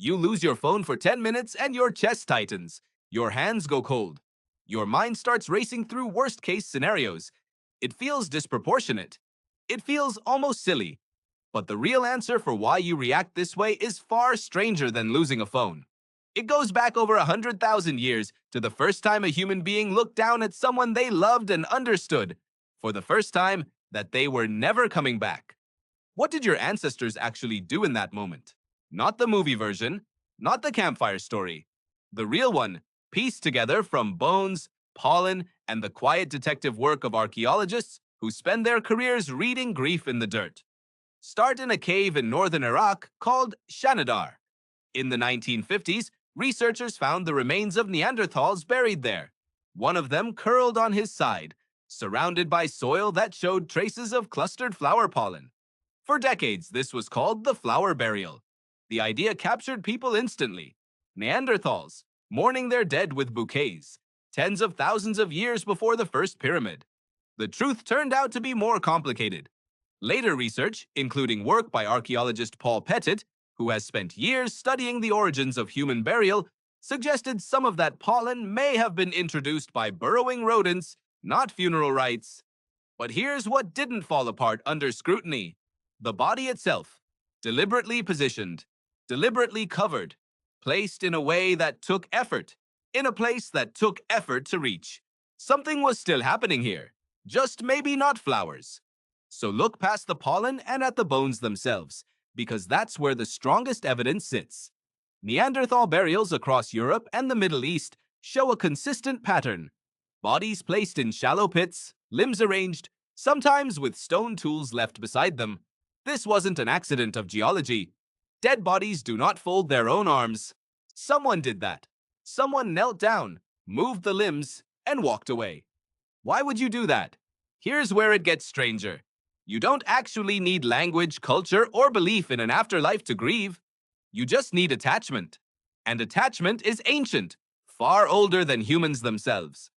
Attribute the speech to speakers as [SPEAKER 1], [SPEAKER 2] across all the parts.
[SPEAKER 1] You lose your phone for 10 minutes and your chest tightens. Your hands go cold. Your mind starts racing through worst-case scenarios. It feels disproportionate. It feels almost silly. But the real answer for why you react this way is far stranger than losing a phone. It goes back over 100,000 years to the first time a human being looked down at someone they loved and understood, for the first time that they were never coming back. What did your ancestors actually do in that moment? Not the movie version, not the campfire story. The real one, pieced together from bones, pollen, and the quiet detective work of archaeologists who spend their careers reading grief in the dirt. Start in a cave in northern Iraq called Shanidar. In the 1950s, researchers found the remains of Neanderthals buried there. One of them curled on his side, surrounded by soil that showed traces of clustered flower pollen. For decades, this was called the flower burial. The idea captured people instantly. Neanderthals, mourning their dead with bouquets, tens of thousands of years before the first pyramid. The truth turned out to be more complicated. Later research, including work by archaeologist Paul Pettit, who has spent years studying the origins of human burial, suggested some of that pollen may have been introduced by burrowing rodents, not funeral rites. But here's what didn't fall apart under scrutiny. The body itself, deliberately positioned, deliberately covered, placed in a way that took effort, in a place that took effort to reach. Something was still happening here, just maybe not flowers. So look past the pollen and at the bones themselves, because that's where the strongest evidence sits. Neanderthal burials across Europe and the Middle East show a consistent pattern. Bodies placed in shallow pits, limbs arranged, sometimes with stone tools left beside them. This wasn't an accident of geology. Dead bodies do not fold their own arms. Someone did that. Someone knelt down, moved the limbs, and walked away. Why would you do that? Here's where it gets stranger. You don't actually need language, culture, or belief in an afterlife to grieve. You just need attachment. And attachment is ancient, far older than humans themselves.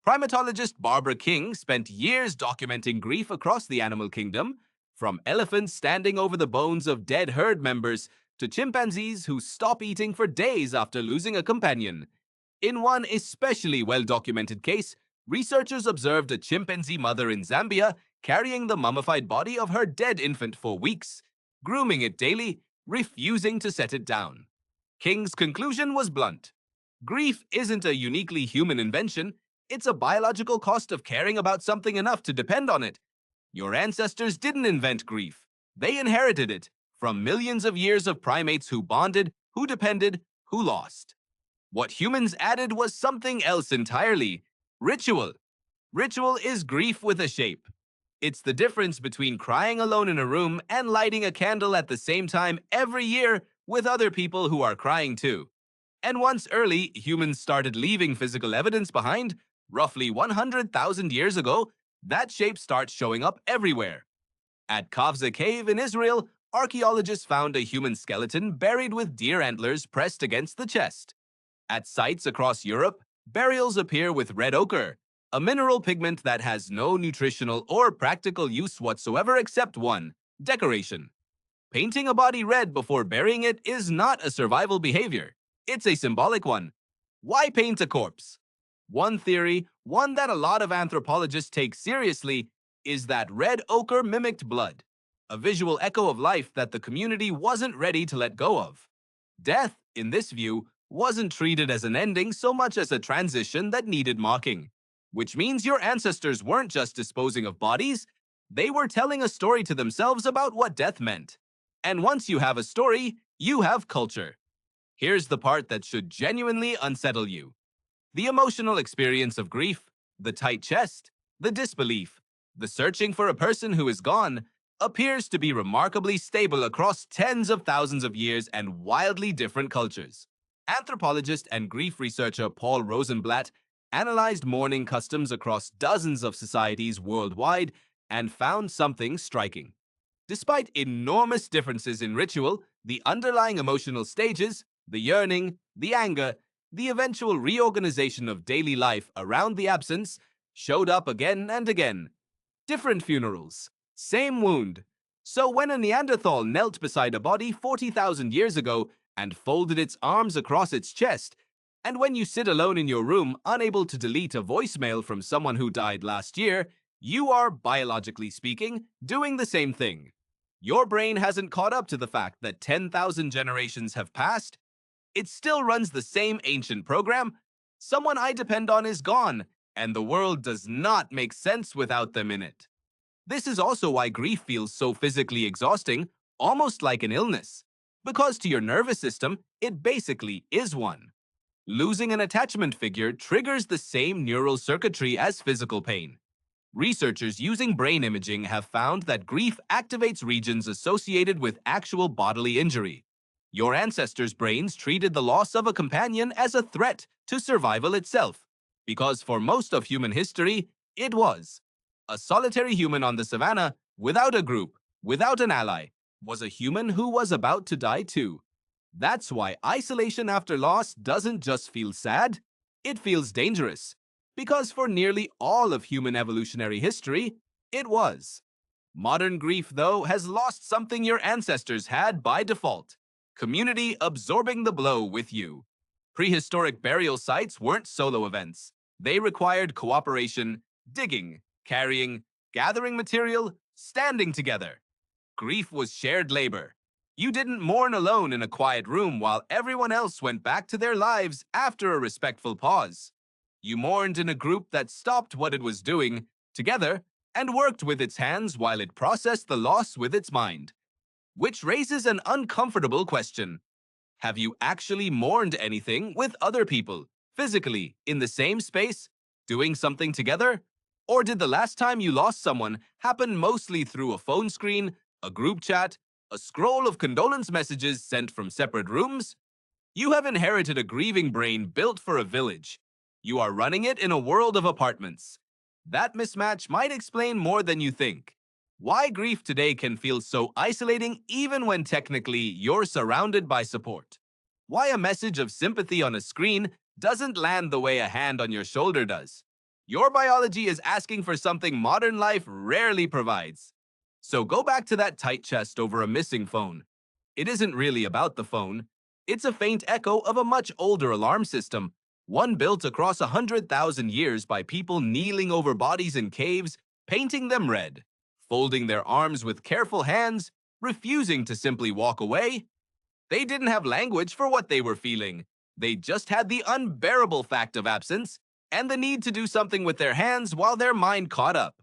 [SPEAKER 1] Primatologist Barbara King spent years documenting grief across the animal kingdom, from elephants standing over the bones of dead herd members to chimpanzees who stop eating for days after losing a companion. In one especially well-documented case, researchers observed a chimpanzee mother in Zambia carrying the mummified body of her dead infant for weeks, grooming it daily, refusing to set it down. King's conclusion was blunt. Grief isn't a uniquely human invention, it's a biological cost of caring about something enough to depend on it. Your ancestors didn't invent grief. They inherited it from millions of years of primates who bonded, who depended, who lost. What humans added was something else entirely. Ritual. Ritual is grief with a shape. It's the difference between crying alone in a room and lighting a candle at the same time every year with other people who are crying too. And once early humans started leaving physical evidence behind, roughly 100,000 years ago, that shape starts showing up everywhere. At Qafzeh cave in Israel, archaeologists found a human skeleton buried with deer antlers pressed against the chest. At sites across Europe, burials appear with red ochre, a mineral pigment that has no nutritional or practical use whatsoever except one: decoration. Painting a body red before burying it is not a survival behavior. It's a symbolic one. Why paint a corpse? One theory, one that a lot of anthropologists take seriously, is that red ochre mimicked blood, a visual echo of life that the community wasn't ready to let go of. Death, in this view, wasn't treated as an ending so much as a transition that needed marking. Which means your ancestors weren't just disposing of bodies, they were telling a story to themselves about what death meant. And once you have a story, you have culture. Here's the part that should genuinely unsettle you. The emotional experience of grief, the tight chest, the disbelief, the searching for a person who is gone, appears to be remarkably stable across tens of thousands of years and wildly different cultures. Anthropologist and grief researcher Paul Rosenblatt analyzed mourning customs across dozens of societies worldwide and found something striking. Despite enormous differences in ritual, the underlying emotional stages, the yearning, the anger, the eventual reorganization of daily life around the absence, showed up again and again. Different funerals, same wound. So when a Neanderthal knelt beside a body 40,000 years ago, and folded its arms across its chest. And when you sit alone in your room, unable to delete a voicemail from someone who died last year, you are, biologically speaking, doing the same thing. Your brain hasn't caught up to the fact that 10,000 generations have passed. It still runs the same ancient program. Someone I depend on is gone, and the world does not make sense without them in it. This is also why grief feels so physically exhausting, almost like an illness. Because to your nervous system, it basically is one. Losing an attachment figure triggers the same neural circuitry as physical pain. Researchers using brain imaging have found that grief activates regions associated with actual bodily injury. Your ancestors' brains treated the loss of a companion as a threat to survival itself, because for most of human history, it was. A solitary human on the savannah, without a group, without an ally, was a human who was about to die too. That's why isolation after loss doesn't just feel sad, it feels dangerous. Because for nearly all of human evolutionary history, it was. Modern grief, though, has lost something your ancestors had by default: community absorbing the blow with you. Prehistoric burial sites weren't solo events. They required cooperation, digging, carrying, gathering material, standing together. Grief was shared labor. You didn't mourn alone in a quiet room while everyone else went back to their lives after a respectful pause. You mourned in a group that stopped what it was doing, together, and worked with its hands while it processed the loss with its mind. Which raises an uncomfortable question. Have you actually mourned anything with other people, physically, in the same space, doing something together? Or did the last time you lost someone happen mostly through a phone screen, a group chat, a scroll of condolence messages sent from separate rooms? You have inherited a grieving brain built for a village. You are running it in a world of apartments. That mismatch might explain more than you think. Why grief today can feel so isolating even when technically you're surrounded by support. Why a message of sympathy on a screen doesn't land the way a hand on your shoulder does. Your biology is asking for something modern life rarely provides. So go back to that tight chest over a missing phone. It isn't really about the phone. It's a faint echo of a much older alarm system, one built across 100,000 years by people kneeling over bodies in caves, painting them red, folding their arms with careful hands, refusing to simply walk away. They didn't have language for what they were feeling. They just had the unbearable fact of absence and the need to do something with their hands while their mind caught up.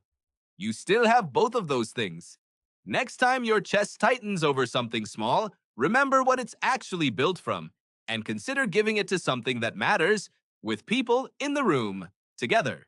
[SPEAKER 1] You still have both of those things. Next time your chest tightens over something small, remember what it's actually built from, and consider giving it to something that matters, with people in the room, together.